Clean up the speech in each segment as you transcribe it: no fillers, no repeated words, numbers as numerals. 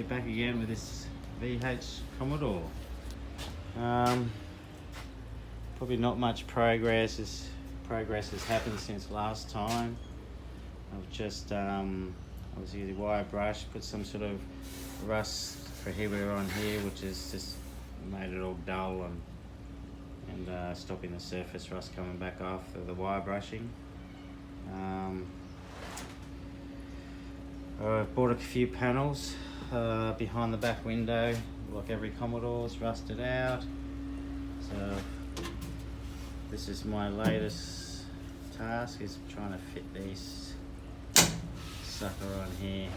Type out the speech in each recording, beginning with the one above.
Hey, back again with this VH Commodore. Probably not much progress has happened since last time. I've just obviously the wire brush, put some sort of rust prohibitor on here, which has just made it all dull and stopping the surface rust coming back after the wire brushing. I've bought a few panels behind the back window, like every Commodore's rusted out. So this is my latest task, is trying to fit these sucker on here.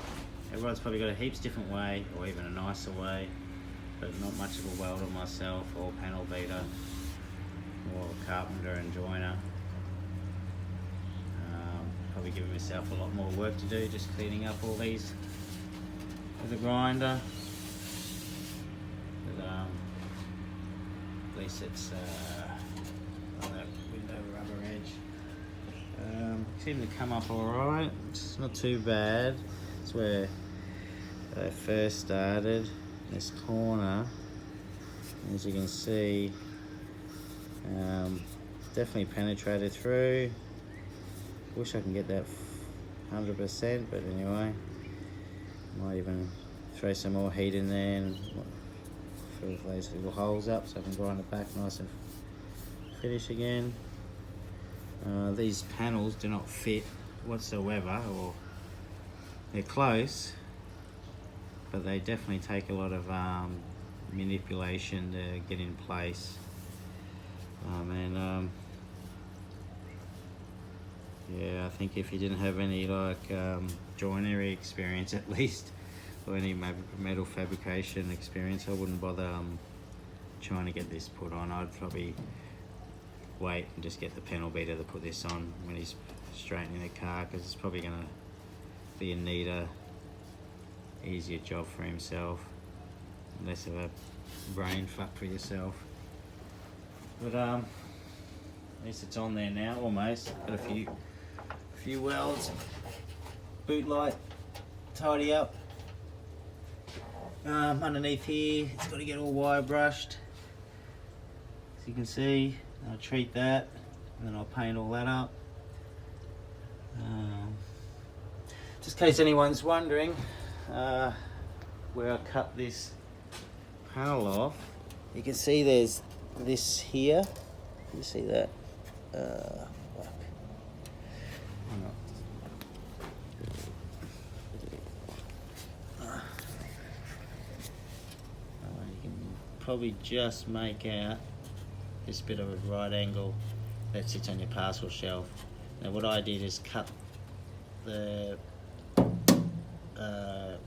Everyone's probably got a heaps different way, or even a nicer way, but not much of a welder myself, or panel beater, or a carpenter and joiner. Probably giving myself a lot more work to do, just cleaning up all these with a grinder. But at least it's on that window rubber edge. Seemed to come up alright, it's not too bad. It's where I first started, this corner. As you can see, definitely penetrated through. Wish I can get that 100%, but anyway, might even throw some more heat in there and fill those little holes up so I can grind it back nice and finish again. These panels do not fit whatsoever, or they're close, but they definitely take a lot of manipulation to get in place. Yeah, I think if you didn't have any joinery experience at least, or any metal fabrication experience, I wouldn't bother trying to get this put on. I'd probably wait and just get the panel beater to put this on when he's straightening the car, because it's probably going to be a neater, easier job for himself, less of a brain fuck for yourself. But at least it's on there now, almost. Got a few welds, boot light, tidy up. Underneath here, it's got to get all wire brushed. As you can see, I'll treat that, and then I'll paint all that up. Just in case anyone's wondering where I cut this panel off, you can see there's this here. Can you see that? You can probably just make out this bit of a right angle that sits on your parcel shelf. Now what I did is cut the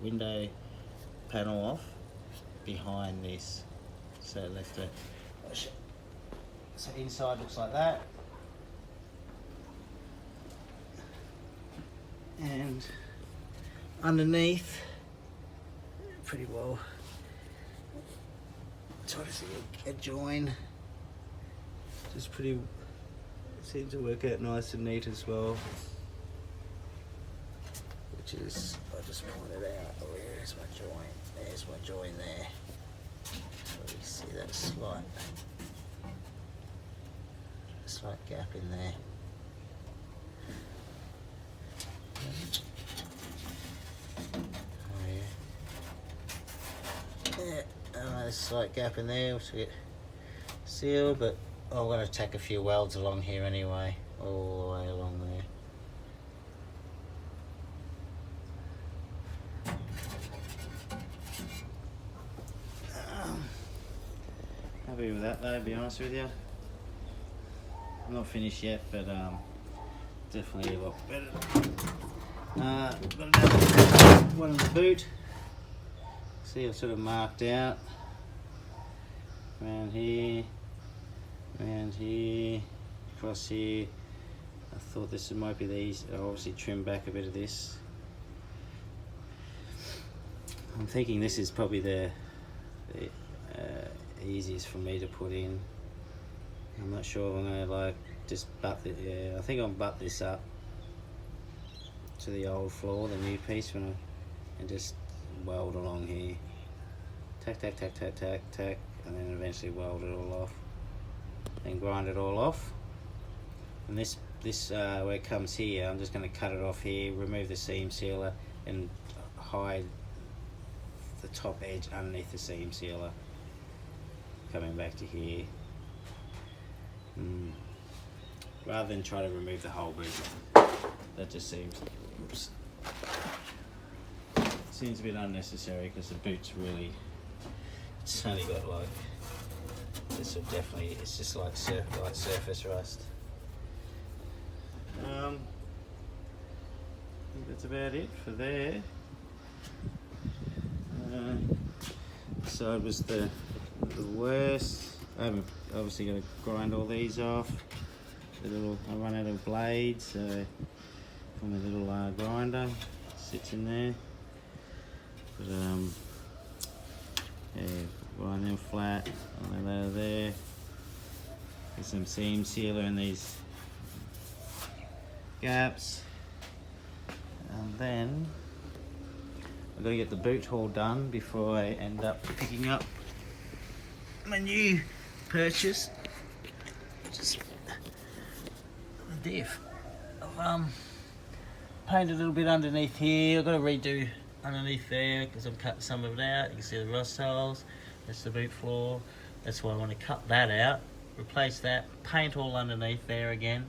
window panel off behind this, so I left it. So inside looks like that, and underneath, pretty well. Try to see a join. Just pretty. Seems to work out nice and neat as well. Which is, I just pointed out. Oh, there's my join. There's my join there. So you see that slight gap in there. Oh yeah. Yeah, there's a slight gap in there, which will get sealed, but I'm going to tack a few welds along here anyway, all the way along there. Happy with that though, to be honest with you. I'm not finished yet, but definitely a lot better. Got another one in the boot. See, I've sort of marked out around here, across here. I thought this might be these. I obviously trim back a bit of this. I'm thinking this is probably the easiest for me to put in. I'm not sure if I'm going to just butt it. Yeah, I think I'll butt this up to the old floor, the new piece, and just weld along here. Tack, tack, tack, tack, tack, tack, and then eventually weld it all off. Then grind it all off. And this where it comes here, I'm just going to cut it off here, remove the seam sealer, and hide the top edge underneath the seam sealer. Coming back to here. Rather than try to remove the whole boot. That just seems, oops, seems a bit unnecessary because the boot's really, it's only got like, this will definitely, it's just like surface rust. I think that's about it for there. This side was the worst. I'm obviously going to grind all these off. I run out of blades, so from a little grinder sits in there. But yeah, grind them flat, lay that out of there. Get some seam sealer in these gaps, and then I've got to get the boot haul done before I end up picking up my new purchase, which is the diff. I've painted a little bit underneath here. I've got to redo underneath there because I've cut some of it out. You can see the rust holes. That's the boot floor. That's why I want to cut that out, replace that, paint all underneath there again,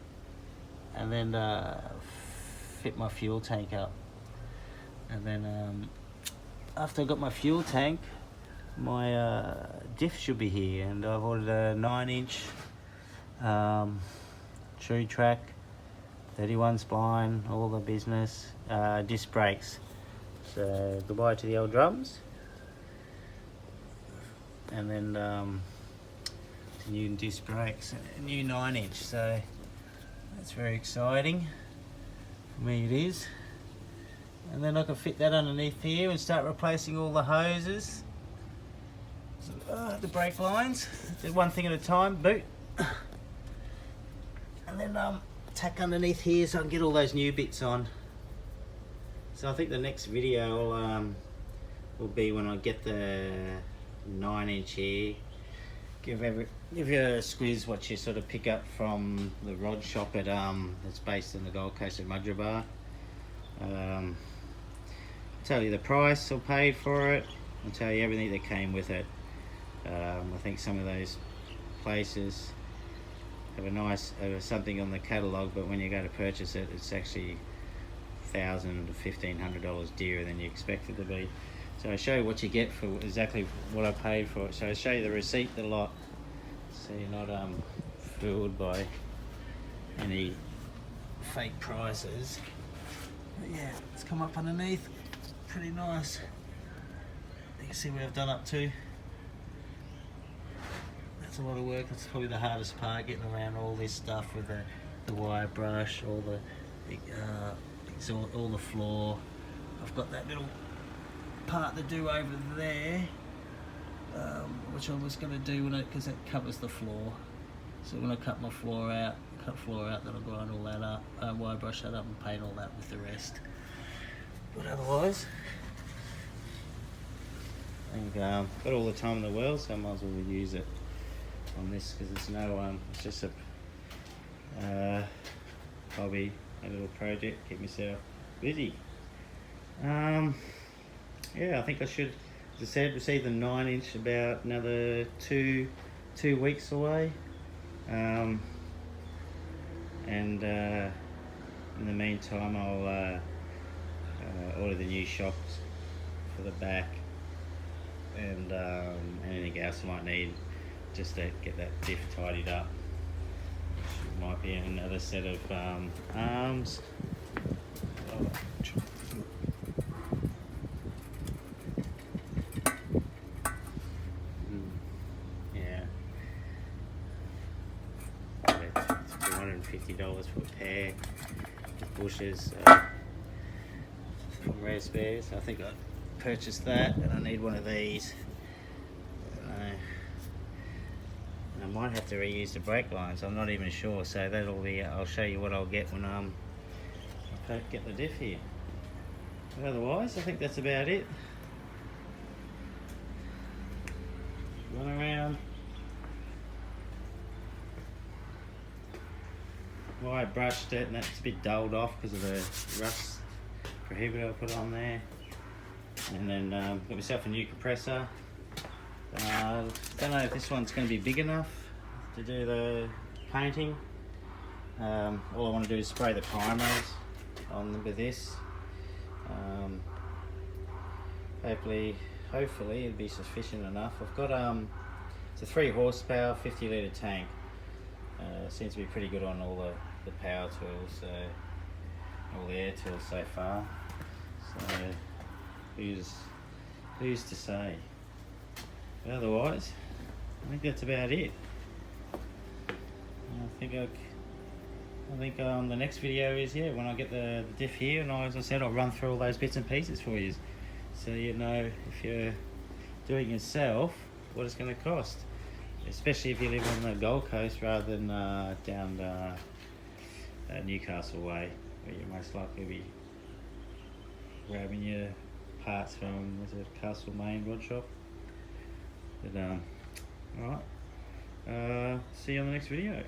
and then fit my fuel tank up. And then after I got my fuel tank, my diff should be here, and I've ordered a 9-inch true track, 31 spline, all the business, disc brakes. So goodbye to the old drums, and then new disc brakes, a new 9-inch. So that's very exciting for me. It is. And then I can fit that underneath here and start replacing all the hoses, the brake lines. Do one thing at a time, boot. And then tack underneath here so I can get all those new bits on. So I think the next video will be when I get the 9-inch here. Give you a squiz what you sort of pick up from the rod shop at that's based in the Gold Coast at Mudgeeraba. Tell you the price I paid for it. I'll tell you everything that came with it. I think some of those places have a nice something on the catalogue, but when you go to purchase it, it's actually $1,000 to $1,500 dearer than you expect it to be. So I show you what you get for exactly what I paid for it. So I show you the receipt, the lot, so you're not fooled by any fake prices. But yeah, it's come up underneath. Pretty nice. You can see where I've done up to. That's a lot of work. That's probably the hardest part, getting around all this stuff with the wire brush, all the floor. I've got that little part to do over there, which I was going to do because it covers the floor. So when I cut my floor out, then I'll grind all that up, wire brush that up and paint all that with the rest. But otherwise, I think got all the time in the world, so I might as well use it on this because it's it's just a hobby, a little project, keep myself busy. Yeah, I think I should, as I said, receive the 9-inch about another two weeks away. And in the meantime, I'll order the new shocks for the back and anything else I might need just to get that diff tidied up. Might be another set of arms. Yeah, it's $250 for a pair of bushes. From Rare Spares. I think I purchased that, and I need one of these. And I might have to reuse the brake lines. I'm not even sure. So that'll be. I'll show you what I'll get when I get the diff here. But otherwise, I think that's about it. run around. Well, I brushed it and that's a bit dulled off because of the rust prohibitor I put on there. And then got myself a new compressor. Don't know if this one's going to be big enough to do the painting. All I want to do is spray the primers on with this. Hopefully it'll be sufficient enough. I've got it's a 3 horsepower 50 litre tank. Seems to be pretty good on all the power tools, all the air tools so far. So who's to say? But otherwise, I think that's about it. I think the next video is when I get the diff here, and as I said, I'll run through all those bits and pieces for you, so you know if you're doing it yourself what it's going to cost, especially if you live on the Gold Coast rather than down Newcastle way, where you're most likely to be grabbing your parts from Castlemaine Rod Shop. But alright, see you on the next video.